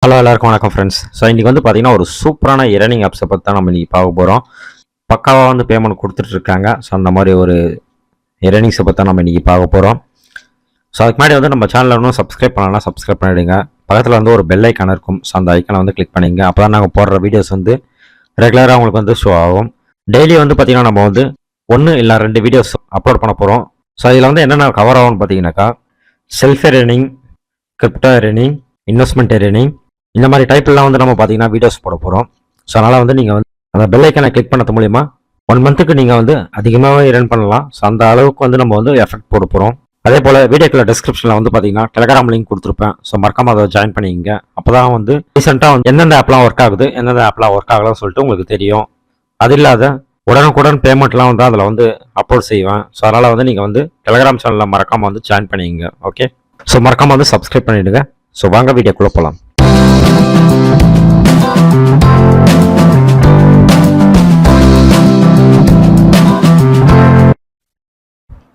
Hello எல்லாருக்கும் வணக்கம் friends. So இன்றைக்கி வந்து பார்த்திங்கன்னா ஒரு சூப்பரான ஏர்னிங் ஆப்ஸை பற்றி தான் நம்ம இன்றைக்கி பார்க்க போகிறோம். பக்காவாக வந்து பேமெண்ட் கொடுத்துட்ருக்காங்க. ஸோ அந்த மாதிரி ஒரு ஏர்னிங்ஸை பற்றி தான் நம்ம இன்றைக்கி பார்க்க போகிறோம். ஸோ அதுக்கு முன்னாடி வந்து நம்ம சேனலில் இன்னும் சப்ஸ்கிரைப் பண்ணலாம், சப்ஸ்கிரைப் பண்ணிவிடுங்க. பக்கத்தில் வந்து ஒரு பெல் ஐக்கான் இருக்கும். ஸோ அந்த ஐக்கானை வந்து கிளிக் பண்ணிங்க. அப்போ தான் நாங்கள் போடுற வீடியோஸ் வந்து ரெகுலராக உங்களுக்கு வந்து ஷோ ஆகும். டெய்லி வந்து பார்த்திங்கன்னா நம்ம வந்து 1 இல்லை 2 வீடியோஸ் அப்லோட் பண்ண போகிறோம். ஸோ இதில் வந்து என்னென்ன கவர் ஆகும்னு பார்த்தீங்கன்னாக்கா self earning, crypto earning, investment earning, இந்த மாதிரி டைப்லாம் வந்து நம்ம பார்த்தீங்கன்னா வீடியோஸ் போட போகிறோம். ஸோ அதனால் வந்து நீங்கள் வந்து அந்த பெல் ஐக்கானை கிளிக் பண்ணது மூலிமா 1 மந்த்துக்கு நீங்கள் வந்து அதிகமாகவே ஏர்ன் பண்ணலாம். ஸோ அந்த அளவுக்கு வந்து நம்ம வந்து எஃபெக்ட் போட போகிறோம். அதே போல் வீடியோக்குள்ள டிஸ்கிரிப்ஷனில் வந்து பார்த்தீங்கன்னா டெலகிராம் லிங்க் கொடுத்துருப்பேன். ஸோ மறக்காம அதை ஜாயின் பண்ணிக்கங்க. அப்போ தான் வந்து ரீசெண்டாக வந்து எந்தெந்த ஆப்லாம் ஒர்க் ஆகுது, எந்தெந்த ஆப்லாம் ஒர்க் ஆகலாம்னு சொல்லிட்டு உங்களுக்கு தெரியும். அது இல்லாத உடனுக்குடன் பேமெண்ட்லாம் வந்து அதில் வந்து அப்லோட் செய்வேன். ஸோ அதனால் வந்து நீங்கள் வந்து டெலகிராம் சேனலில் மறக்காமல் வந்து ஜாயின் பண்ணிக்கங்க. ஓகே, ஸோ மறக்காமல் வந்து சப்ஸ்கிரைப் பண்ணிவிடுங்க. ஸோ வாங்க வீடியோக்குள்ளே போகலாம்.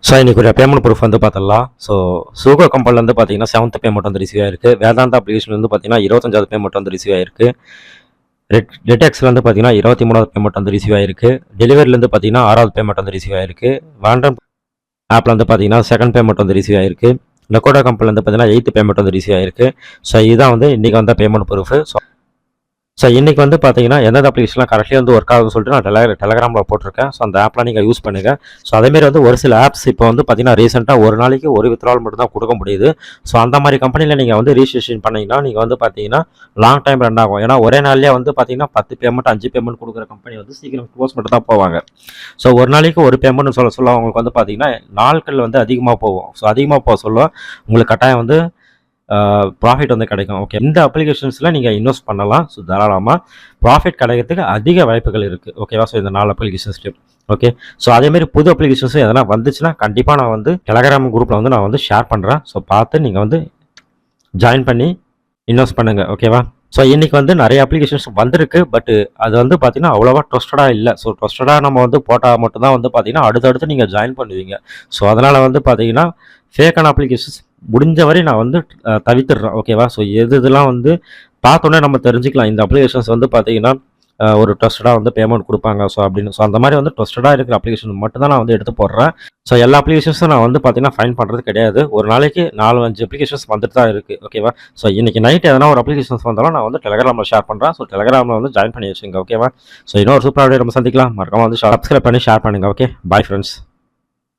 ஸோ இன்றைக்கி ஒரு பேமெண்ட் ப்ரூஃப் வந்து பார்த்துடலாம். ஸோ சூகோ கம்பெனிலேருந்து பார்த்தீங்கன்னா 7th பேமெண்ட் வந்து ரிசீவ் ஆயிருக்கு. வேதாந்தா அப்ளிகேஷன்லேருந்து பார்த்தீங்கன்னா 25வது பேமெண்ட் வந்து ரிசீவ் ஆயிருக்கு. ரெட்டெக்ஸ்லேருந்து பார்த்தீங்கன்னா 23வது பேமெண்ட் வந்து ரிசீவ் ஆயிருக்கு. டெலிவரிலேருந்து பார்த்தீங்கன்னா 6வது பேமெண்ட் வந்து ரிசீவ் ஆயிருக்கு. வாண்டம் ஆப்பில் வந்து பார்த்தீங்கன்னா 2nd பேமெண்ட் வந்து ரிசீவ் ஆயிருக்கு. லக்கோடா கம்பெனிலேருந்து பார்த்தீங்கன்னா 8th பேமெண்ட் வந்து ரிசீவ் ஆயிருக்கு. ஸோ இதுதான் வந்து இன்றைக்கி வந்த பேமெண்ட் ப்ரூஃப். ஸோ இன்றைக்கி வந்து பார்த்தீங்கன்னா எந்தெந்த அப்ளிகேஷன்லாம் கரெக்டாக வந்து ஒர்க் ஆகுதுன்னு சொல்லிட்டு நான் டெலகிராமில் போட்டிருக்கேன். ஸோ அந்த ஆப்லாம் நீங்கள் யூஸ் பண்ணுங்கள். ஸோ அதேமாரி வந்து ஒரு சில ஆப்ஸ் இப்போ வந்து பார்த்தீங்கன்னா ரீசெண்டாக ஒரு நாளைக்கு ஒரு வித்ட்ரால் மட்டும் தான் கொடுக்க முடியுது. ஸோ அந்த மாதிரி கம்பெனியில் நீங்கள் வந்து ரிஜிஸ்ட்ரேஷன் பண்ணிங்கன்னா நீங்கள் வந்து பார்த்தீங்கன்னா லாங் டைம் ரன் ஆகும். ஏன்னா ஒரே நாள்லேயே வந்து பார்த்தீங்கன்னா 10 பேமெண்ட் 5 பேமெண்ட் கொடுக்குற கம்பெனி வந்து சீக்கிரம் க்ளோஸ் மட்டும் தான் போவாங்க. ஸோ ஒரு நாளைக்கு ஒரு பேமெண்ட்னு சொல்ல அவங்களுக்கு வந்து பார்த்தீங்கன்னா நாட்கள் வந்து அதிகமாக போகும். ஸோ அதிகமாக போக சொல்ல உங்களுக்கு கட்டாயம் வந்து ப்ராஃபிட் வந்து கிடைக்கும். ஓகே, இந்த அப்ளிகேஷன்ஸில் நீங்கள் இன்வெஸ்ட் பண்ணலாம். ஸோ தாராளமாக ப்ராஃபிட் கிடைக்கிறதுக்கு அதிக வாய்ப்புகள் இருக்குது. ஓகேவா? ஸோ இந்த 4 அப்ளிகேஷன்ஸ்லையும் ஓகே. ஸோ அதேமாரி புது அப்ளிகேஷன்ஸும் எதனா வந்துச்சுன்னா கண்டிப்பாக நான் வந்து டெலகிராம் குரூப்பில் வந்து நான் வந்து ஷேர் பண்ணுறேன். ஸோ பார்த்து நீங்கள் வந்து ஜாயின் பண்ணி இன்வெஸ்ட் பண்ணுங்கள். ஓகேவா? ஸோ இன்றைக்கி வந்து நிறைய அப்ளிகேஷன்ஸ் வந்திருக்கு. பட்டு அது வந்து பார்த்திங்கன்னா அவ்வளோவா ட்ரஸ்டடாக இல்லை. ஸோ ட்ரஸ்டடாக நம்ம வந்து போட்டால் மட்டும்தான் வந்து பார்த்திங்கன்னா அடுத்தடுத்து நீங்கள் ஜாயின் பண்ணுவீங்க. ஸோ அதனால் வந்து பார்த்திங்கன்னா ஃபேக்கான அப்ளிகேஷன்ஸ் முடிஞ்ச வரை நான் வந்து தவிர்த்துடுறேன். ஓகேவா? ஸோ இதெல்லாம் வந்து பார்த்தோன்னே நம்ம தெரிஞ்சுக்கலாம். இந்த அப்ளிகேஷன்ஸ் வந்து பார்த்திங்கன்னா ஒரு ட்ரஸ்டடாக வந்து பேமெண்ட் கொடுப்பாங்க. ஸோ அப்படின்னு ஸோ அந்த மாதிரி வந்து ட்ரஸ்டடாக இருக்கிற அப்ளிகேஷன் மட்டும் தான் நான் வந்து எடுத்து போடுறேன். ஸோ எல்லா அப்ளிகேஷன்ஸும் நான் வந்து பார்த்தீங்கன்னா ஃபைன் பண்ணுறது கிடையாது. ஒரு நாளைக்கு 4-5 அப்ளிகேஷன்ஸ் வந்துட்டு தான் இருக்குது. ஓகேவா? ஸோ இன்றைக்கி நைட் எதனா ஒரு அப்ளிகேஷன்ஸ் வந்தாலும் நான் வந்து டெலகிராமில் ஷேர் பண்ணுறேன். ஸோ டெலகிராமில் வந்து ஜாயின் பண்ணி வச்சுங்க. ஓகேவா? ஸோ இன்னொரு சூப்பராக நம்ம சந்திக்கலாம். மறக்காம வந்து சப்ஸ்கிரைப் பண்ணி ஷேர் பண்ணுங்கள். Okay, bye friends.